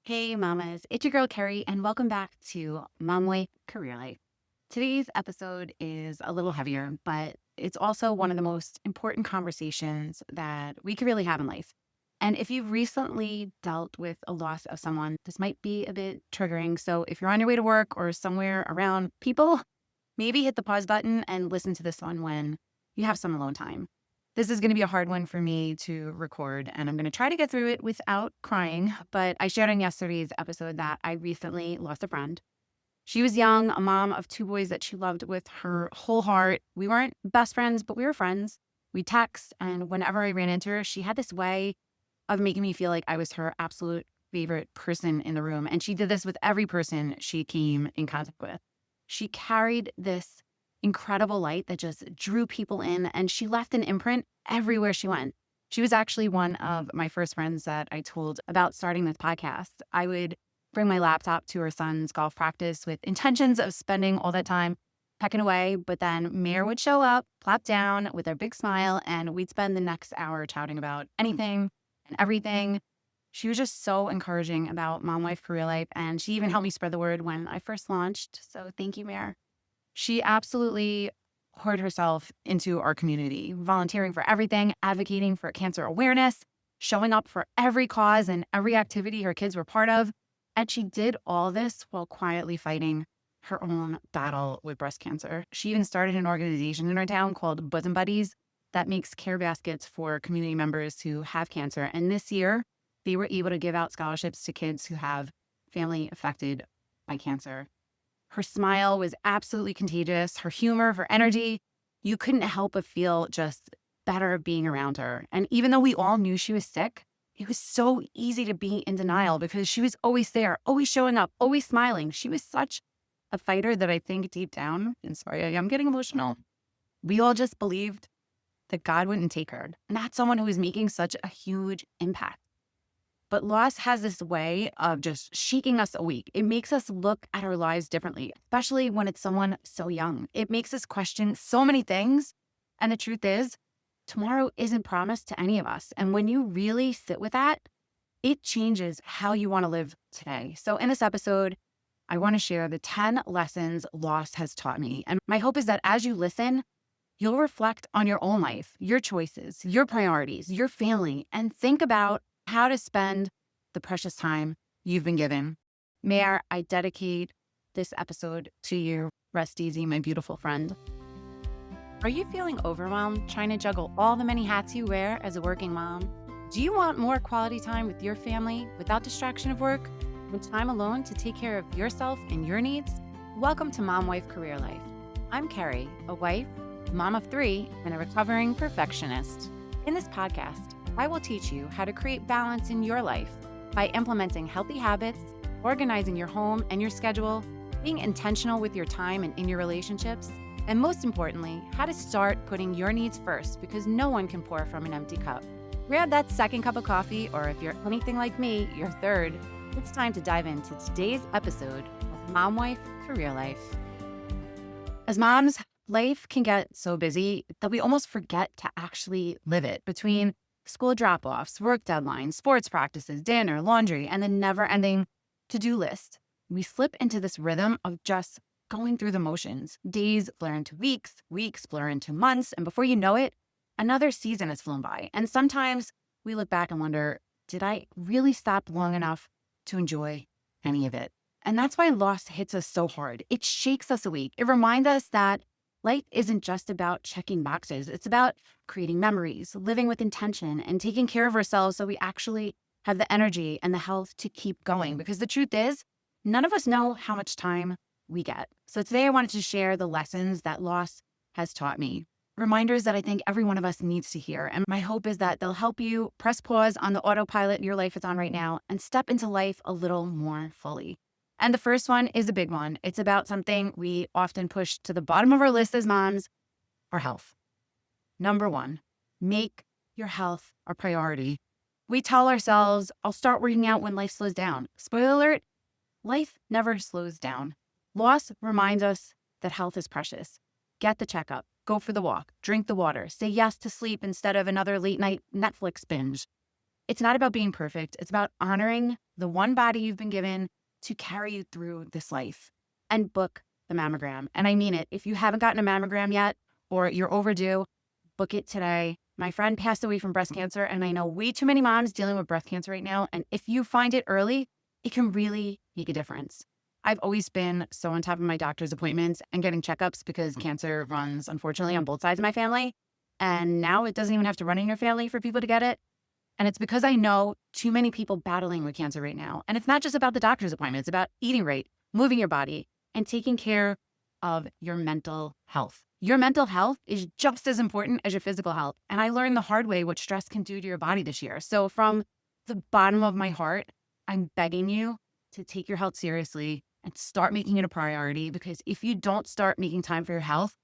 Hey mamas, it's your girl Carrie and welcome back to Mom Life Career Life. Today's episode is a little heavier, but it's also one of the most important conversations that we could really have in life. And if you've recently dealt with a loss of someone, this might be a bit triggering. So if you're on your way to work or somewhere around people, maybe hit the pause button and listen to this one when you have some alone time. This is going to be a hard one for me to record, and I'm going to try to get through it without crying. But I shared on yesterday's episode that I recently lost a friend. She was young, a mom of two boys that she loved with her whole heart. We weren't best friends, but we were friends. We text, and whenever I ran into her, she had this way of making me feel like I was her absolute favorite person in the room. And she did this with every person she came in contact with. She carried this incredible light that just drew people in, and she left an imprint everywhere she went. She was actually one of my first friends that I told about starting this podcast. I would bring my laptop to her son's golf practice with intentions of spending all that time pecking away, but then Mare would show up, plop down with her big smile, and we'd spend the next hour chatting about anything and everything. She was just so encouraging about mom life, career life, and she even helped me spread the word when I first launched. So thank you, Mare. She absolutely poured herself into our community, volunteering for everything, advocating for cancer awareness, showing up for every cause and every activity her kids were part of. And she did all this while quietly fighting her own battle with breast cancer. She even started an organization in our town called Bosom Buddies that makes care baskets for community members who have cancer. And this year, they were able to give out scholarships to kids who have family affected by cancer. Her smile was absolutely contagious. Her humor, her energy, you couldn't help but feel just better being around her. And even though we all knew she was sick, it was so easy to be in denial because she was always there, always showing up, always smiling. She was such a fighter that I think deep down, and sorry, I'm getting emotional. We all just believed that God wouldn't take her, not someone who was making such a huge impact. But loss has this way of just shaking us awake. It makes us look at our lives differently, especially when it's someone so young. It makes us question so many things. And the truth is, tomorrow isn't promised to any of us. And when you really sit with that, it changes how you want to live today. So in this episode, I want to share the 10 lessons loss has taught me. And my hope is that as you listen, you'll reflect on your own life, your choices, your priorities, your family, and think about how to spend the precious time you've been given. Mare, I dedicate this episode to you. Rest easy, my beautiful friend. Are you feeling overwhelmed trying to juggle all the many hats you wear as a working mom? Do you want more quality time with your family without distraction of work and time alone to take care of yourself and your needs? Welcome to Mom Wife Career Life. I'm Carrie, a wife, mom of 3, and a recovering perfectionist. In this podcast, I will teach you how to create balance in your life by implementing healthy habits, organizing your home and your schedule, being intentional with your time and in your relationships, and most importantly, how to start putting your needs first because no one can pour from an empty cup. Grab that second cup of coffee, or if you're anything like me, your third. It's time to dive into today's episode of Mom Wife Career Life. As moms, life can get so busy that we almost forget to actually live it. Between school drop-offs, work deadlines, sports practices, dinner, laundry, and the never-ending to-do list, we slip into this rhythm of just going through the motions. Days blur into weeks, weeks blur into months, and before you know it, another season has flown by. And sometimes we look back and wonder, did I really stop long enough to enjoy any of it? And that's why loss hits us so hard. It shakes us awake. It reminds us that life isn't just about checking boxes. It's about creating memories, living with intention, and taking care of ourselves so we actually have the energy and the health to keep going. Because the truth is, none of us know how much time we get. So today I wanted to share the lessons that loss has taught me. Reminders that I think every one of us needs to hear. And my hope is that they'll help you press pause on the autopilot your life is on right now and step into life a little more fully. And the first one is a big one. It's about something we often push to the bottom of our list as moms, our health. Number 1, make your health a priority. We tell ourselves, I'll start working out when life slows down. Spoiler alert, life never slows down. Loss reminds us that health is precious. Get the checkup, go for the walk, drink the water, say yes to sleep instead of another late night Netflix binge. It's not about being perfect. It's about honoring the one body you've been given to carry you through this life. And book the mammogram. And I mean it. If you haven't gotten a mammogram yet or you're overdue, book it today. My friend passed away from breast cancer, and I know way too many moms dealing with breast cancer right now. And if you find it early, it can really make a difference. I've always been so on top of my doctor's appointments and getting checkups because cancer runs, unfortunately, on both sides of my family. And now it doesn't even have to run in your family for people to get it. And it's because I know too many people battling with cancer right now. And it's not just about the doctor's appointment. It's about eating right, moving your body, and taking care of your mental health. Your mental health is just as important as your physical health. And I learned the hard way what stress can do to your body this year. So from the bottom of my heart, I'm begging you to take your health seriously and start making it a priority, because if you don't start making time for your health,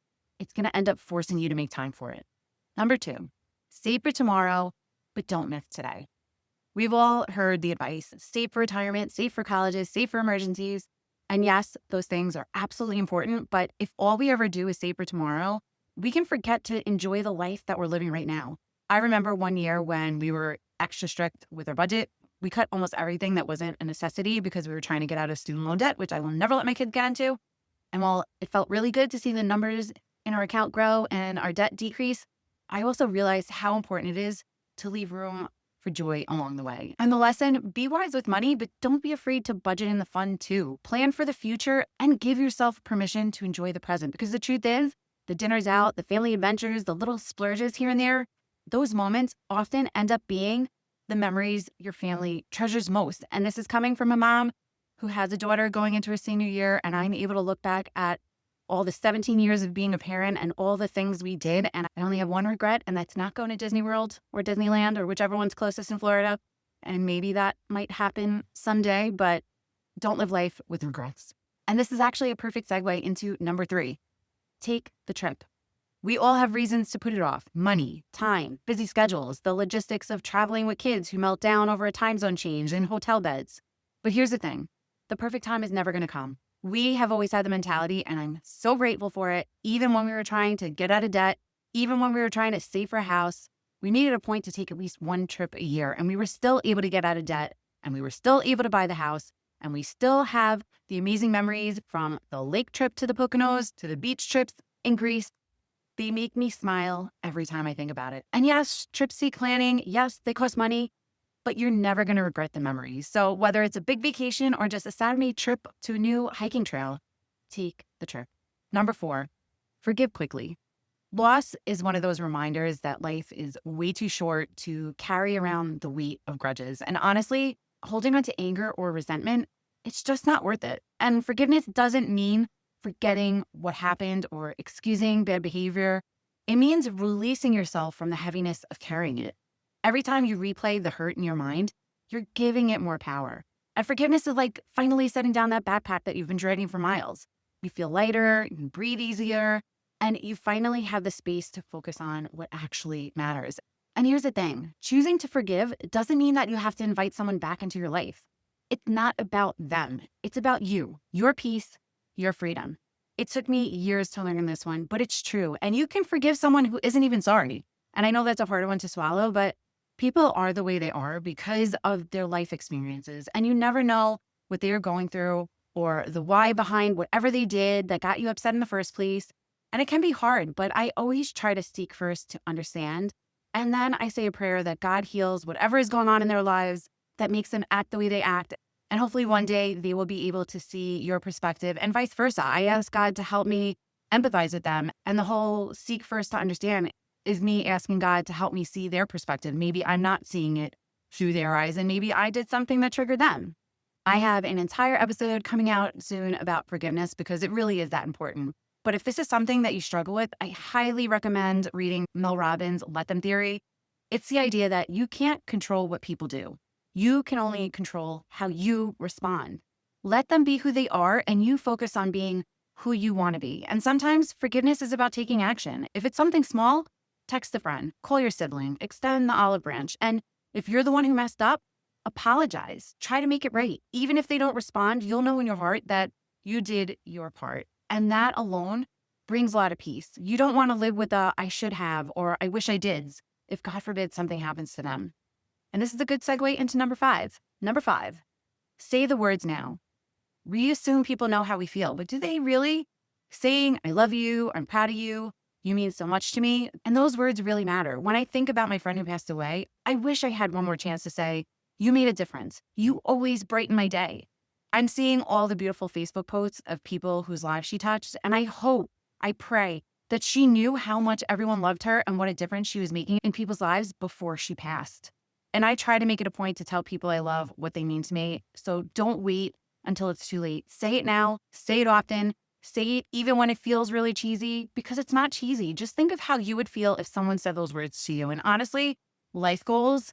it's going to end up forcing you to make time for it. Number 2, save for tomorrow, but don't miss today. We've all heard the advice: save for retirement, save for colleges, save for emergencies. And yes, those things are absolutely important. But if all we ever do is save for tomorrow, we can forget to enjoy the life that we're living right now. I remember one year when we were extra strict with our budget. We cut almost everything that wasn't a necessity because we were trying to get out of student loan debt, which I will never let my kids get into. And while it felt really good to see the numbers in our account grow and our debt decrease, I also realized how important it is to leave room for joy along the way. And the lesson: be wise with money, but don't be afraid to budget in the fun too. Plan for the future and give yourself permission to enjoy the present. Because the truth is, the dinners out, the family adventures, the little splurges here and there, those moments often end up being the memories your family treasures most. And this is coming from a mom who has a daughter going into her senior year, and I'm able to look back at all the 17 years of being a parent and all the things we did. And I only have one regret, and that's not going to Disney World or Disneyland or whichever one's closest in Florida. And maybe that might happen someday, but don't live life with regrets. And this is actually a perfect segue into number 3. Take the trip. We all have reasons to put it off: money, time, busy schedules, the logistics of traveling with kids who melt down over a time zone change, and hotel beds. But here's the thing: the perfect time is never going to come. We have always had the mentality, and I'm so grateful for it. Even when we were trying to get out of debt, even when we were trying to save for a house, we made it a point to take at least one trip a year, and we were still able to get out of debt, and we were still able to buy the house, and we still have the amazing memories from the lake trip to the Poconos to the beach trips in Greece. They make me smile every time I think about it. And yes, trip seek planning, yes, they cost money, but you're never going to regret the memories. So whether it's a big vacation or just a Saturday trip to a new hiking trail, take the trip. Number 4, forgive quickly. Loss is one of those reminders that life is way too short to carry around the weight of grudges. And honestly, holding on to anger or resentment, it's just not worth it. And forgiveness doesn't mean forgetting what happened or excusing bad behavior. It means releasing yourself from the heaviness of carrying it. Every time you replay the hurt in your mind, you're giving it more power. And forgiveness is like finally setting down that backpack that you've been dragging for miles. You feel lighter, you can breathe easier, and you finally have the space to focus on what actually matters. And here's the thing: choosing to forgive doesn't mean that you have to invite someone back into your life. It's not about them. It's about you, your peace, your freedom. It took me years to learn this one, but it's true. And you can forgive someone who isn't even sorry. And I know that's a harder one to swallow, but people are the way they are because of their life experiences. And you never know what they are going through or the why behind whatever they did that got you upset in the first place. And it can be hard, but I always try to seek first to understand. And then I say a prayer that God heals whatever is going on in their lives that makes them act the way they act. And hopefully one day they will be able to see your perspective and vice versa. I ask God to help me empathize with them. And the whole seek first to understand is me asking God to help me see their perspective. Maybe I'm not seeing it through their eyes, and maybe I did something that triggered them. I have an entire episode coming out soon about forgiveness because it really is that important. But if this is something that you struggle with, I highly recommend reading Mel Robbins' Let Them Theory. It's the idea that you can't control what people do. You can only control how you respond. Let them be who they are, and you focus on being who you want to be. And sometimes forgiveness is about taking action. If it's something small, text a friend, call your sibling, extend the olive branch. And if you're the one who messed up, apologize. Try to make it right. Even if they don't respond, you'll know in your heart that you did your part. And that alone brings a lot of peace. You don't want to live with a I should have or I wish I did if God forbid something happens to them. And this is a good segue into number five. Number five, say the words now. We assume people know how we feel, but do they really? Saying, I love you, I'm proud of you, you mean so much to me. And those words really matter. When I think about my friend who passed away, I wish I had one more chance to say, you made a difference. You always brighten my day. I'm seeing all the beautiful Facebook posts of people whose lives she touched. And I hope, I pray that she knew how much everyone loved her and what a difference she was making in people's lives before she passed. And I try to make it a point to tell people I love what they mean to me. So don't wait until it's too late. Say it now, say it often, say it even when it feels really cheesy, because it's not cheesy. Just think of how you would feel if someone said those words to you. And honestly, life goals,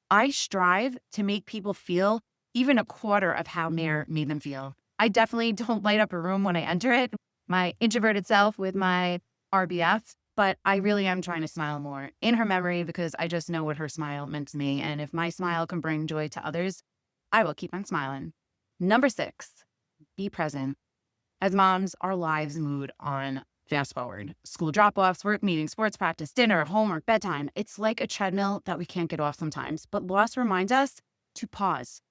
I strive to make people feel even a quarter of how Mayor made them feel. I definitely don't light up a room when I enter it, my introverted self with my RBF, but I really am trying to smile more in her memory because I just know what her smile meant to me. And if my smile can bring joy to others, I will keep on smiling. Number six, be present. As moms, our lives move on fast forward. School drop-offs, work meetings, sports practice, dinner, homework, bedtime. It's like a treadmill that we can't get off sometimes. But loss reminds us to pause,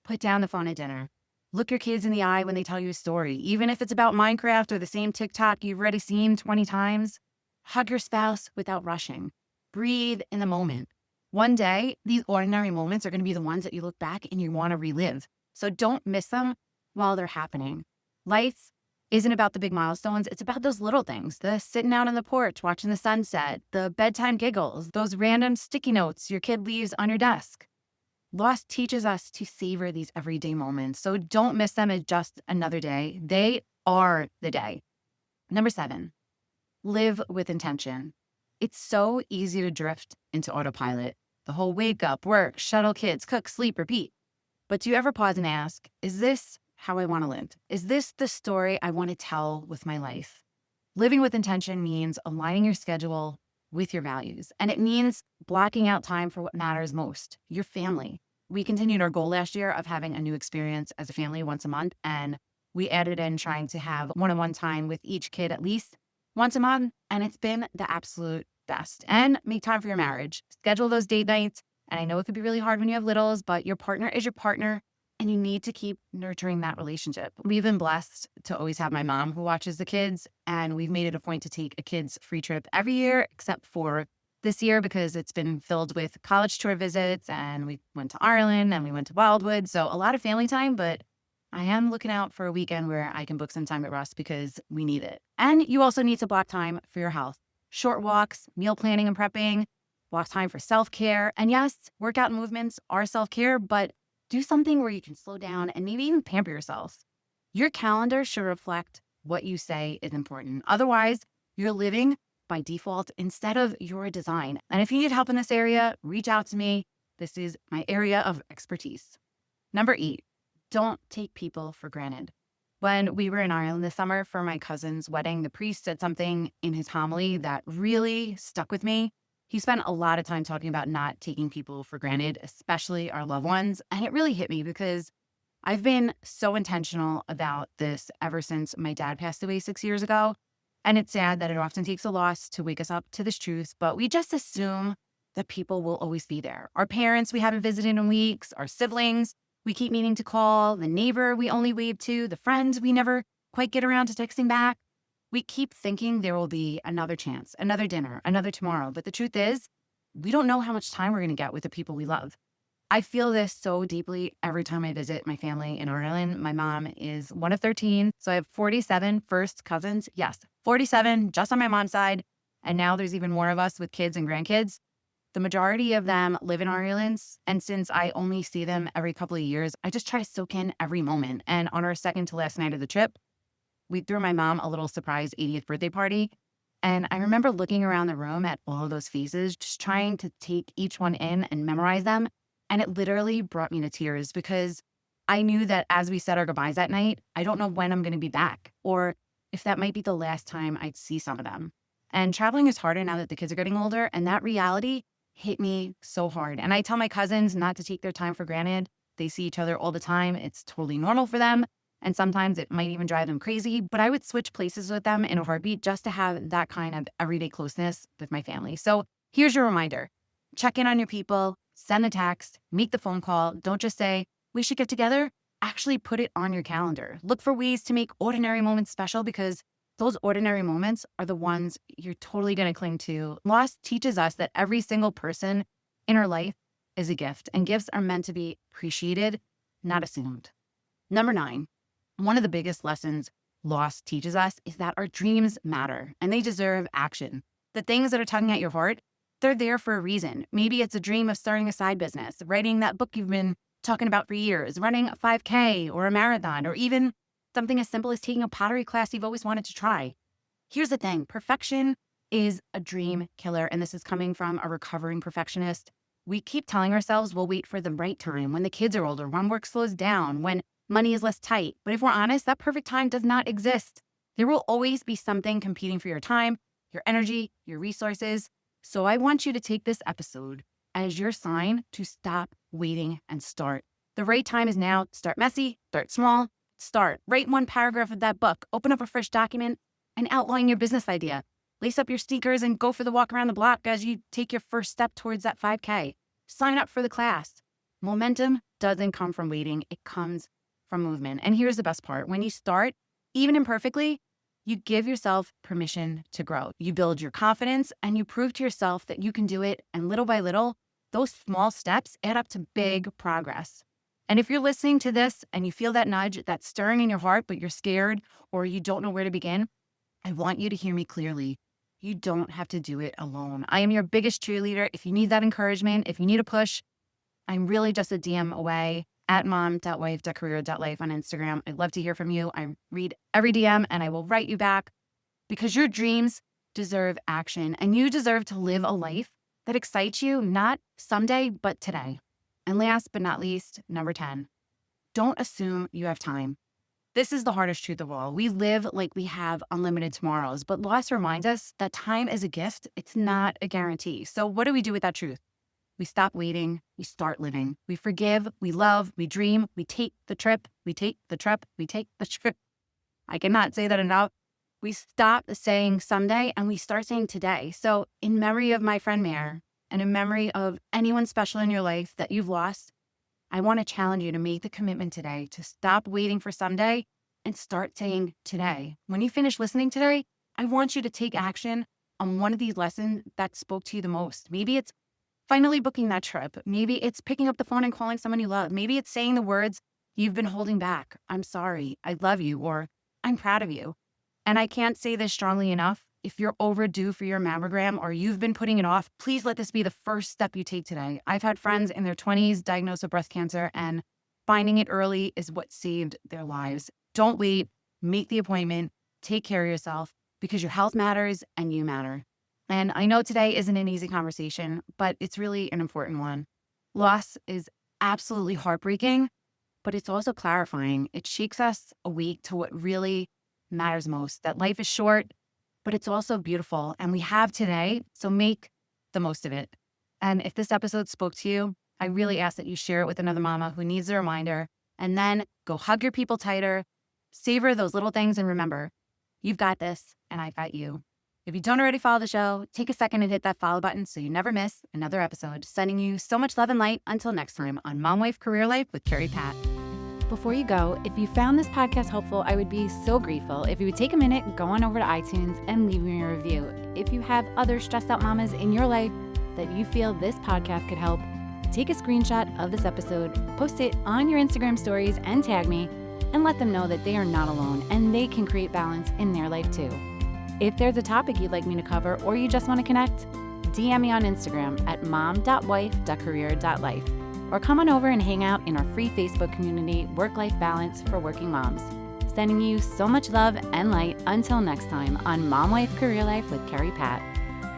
put down the phone at dinner. Look your kids in the eye when they tell you a story, even if it's about Minecraft or the same TikTok you've already seen 20 times. Hug your spouse without rushing. Breathe in the moment. One day, these ordinary moments are going to be the ones that you look back and you want to relive. So don't miss them while they're happening. Life isn't about the big milestones. It's about those little things, the sitting out on the porch, watching the sunset, the bedtime giggles, those random sticky notes your kid leaves on your desk. Loss teaches us to savor these everyday moments. So don't miss them as just another day. They are the day. Number seven, live with intention. It's so easy to drift into autopilot. The whole wake up, work, shuttle kids, cook, sleep, repeat. But do you ever pause and ask, is this how I want to live? Is this the story I want to tell with my life? Living with intention means aligning your schedule with your values. And it means blocking out time for what matters most, your family. We continued our goal last year of having a new experience as a family once a month. And we added in trying to have one-on-one time with each kid at least once a month. And it's been the absolute best. And make time for your marriage. Schedule those date nights. And I know it could be really hard when you have littles, but your partner is your partner and you need to keep nurturing that relationship. We've been blessed to always have my mom who watches the kids, and we've made it a point to take a kids free trip every year, except for this year because it's been filled with college tour visits, and we went to Ireland and we went to Wildwood. So a lot of family time, but I am looking out for a weekend where I can book some time at Russ because we need it. And you also need to block time for your health. Short walks, meal planning and prepping, block time for self-care. And yes, workout and movements are self-care, but do something where you can slow down and maybe even pamper yourself. Your calendar should reflect what you say is important. Otherwise, you're living by default instead of your design. And if you need help in this area, reach out to me. This is my area of expertise. Number 8, don't take people for granted. When we were in Ireland this summer for my cousin's wedding, the priest said something in his homily that really stuck with me. He spent a lot of time talking about not taking people for granted, especially our loved ones. And it really hit me because I've been so intentional about this ever since my dad passed away 6 years ago. And it's sad that it often takes a loss to wake us up to this truth, but we just assume that people will always be there. Our parents we haven't visited in weeks, our siblings we keep meaning to call, the neighbor we only wave to, the friends we never quite get around to texting back. We keep thinking there will be another chance, another dinner, another tomorrow. But the truth is, we don't know how much time we're going to get with the people we love. I feel this so deeply every time I visit my family in Ireland. My mom is one of 13, so I have 47 first cousins. Yes, 47 just on my mom's side. And now there's even more of us with kids and grandkids. The majority of them live in Ireland. And since I only see them every couple of years, I just try to soak in every moment. And on our second to last night of the trip, we threw my mom a little surprise 80th birthday party. And I remember looking around the room at all of those faces, just trying to take each one in and memorize them. And it literally brought me to tears because I knew that as we said our goodbyes that night, I don't know when I'm going to be back or if that might be the last time I'd see some of them. And traveling is harder now that the kids are getting older. And that reality hit me so hard. And I tell my cousins not to take their time for granted. They see each other all the time. It's totally normal for them. And sometimes it might even drive them crazy, but I would switch places with them in a heartbeat just to have that kind of everyday closeness with my family. So here's your reminder. Check in on your people, Send the text, make the phone call. Don't just say, we should get together. Actually put it on your calendar. Look for ways to make ordinary moments special, because those ordinary moments are the ones you're totally going to cling to. Loss teaches us that every single person in our life is a gift, and gifts are meant to be appreciated, not assumed. Number 9, one of the biggest lessons loss teaches us is that our dreams matter and they deserve action. The things that are tugging at your heart, they're there for a reason. Maybe it's a dream of starting a side business, writing that book you've been talking about for years, running a 5K or a marathon, or even something as simple as taking a pottery class you've always wanted to try. Here's the thing, perfection is a dream killer, and this is coming from a recovering perfectionist. We keep telling ourselves we'll wait for the right time, when the kids are older, when work slows down, when money is less tight. But if we're honest, that perfect time does not exist. There will always be something competing for your time, your energy, your resources. So I want you to take this episode as your sign to stop waiting and start. The right time is now. Start messy, start small, start. Write one paragraph of that book, open up a fresh document, and outline your business idea. Lace up your sneakers and go for the walk around the block as you take your first step towards that 5K. Sign up for the class. Momentum doesn't come from waiting. It comes from movement. And here's the best part. When you start, even imperfectly, you give yourself permission to grow. You build your confidence and you prove to yourself that you can do it. And little by little, those small steps add up to big progress. And if you're listening to this and you feel that nudge, that stirring in your heart, but you're scared or you don't know where to begin, I want you to hear me clearly. You don't have to do it alone. I am your biggest cheerleader. If you need that encouragement, if you need a push, I'm really just a DM away at mom.wife.career.life on Instagram. I'd love to hear from you. I read every DM and I will write you back, because your dreams deserve action and you deserve to live a life that excites you, not someday, but today. And last but not least, number 10, don't assume you have time. This is the hardest truth of all. We live like we have unlimited tomorrows, but loss reminds us that time is a gift. It's not a guarantee. So what do we do with that truth? We stop waiting. We start living. We forgive. We love. We dream. We take the trip. We take the trip. We take the trip. I cannot say that enough. We stop saying someday and we start saying today. So in memory of my friend Mare, and in memory of anyone special in your life that you've lost, I want to challenge you to make the commitment today to stop waiting for someday and start saying today. When you finish listening today, I want you to take action on one of these lessons that spoke to you the most. Maybe it's finally booking that trip. Maybe it's picking up the phone and calling someone you love. Maybe it's saying the words you've been holding back. I'm sorry, I love you, or I'm proud of you. And I can't say this strongly enough. If you're overdue for your mammogram or you've been putting it off, please let this be the first step you take today. I've had friends in their 20s diagnosed with breast cancer, and finding it early is what saved their lives. Don't wait. Make the appointment. Take care of yourself, because your health matters and you matter. And I know today isn't an easy conversation, but it's really an important one. Loss is absolutely heartbreaking, but it's also clarifying. It shakes us awake to what really matters most, that life is short, but it's also beautiful, and we have today, so make the most of it. And if this episode spoke to you, I really ask that you share it with another mama who needs a reminder, and then go hug your people tighter, savor those little things, and remember, you've got this, and I've got you. If you don't already follow the show, take a second and hit that follow button so you never miss another episode. Sending you so much love and light until next time on Mom Wife Career Life with Carrie Pat. Before you go, if you found this podcast helpful, I would be so grateful if you would take a minute, go on over to iTunes and leave me a review. If you have other stressed out mamas in your life that you feel this podcast could help, take a screenshot of this episode, post it on your Instagram stories and tag me, and let them know that they are not alone and they can create balance in their life too. If there's a topic you'd like me to cover or you just want to connect, DM me on Instagram at mom.wife.career.life. Or come on over and hang out in our free Facebook community, Work-Life Balance for Working Moms. Sending you so much love and light until next time on Mom Wife Career Life with Carrie Pat.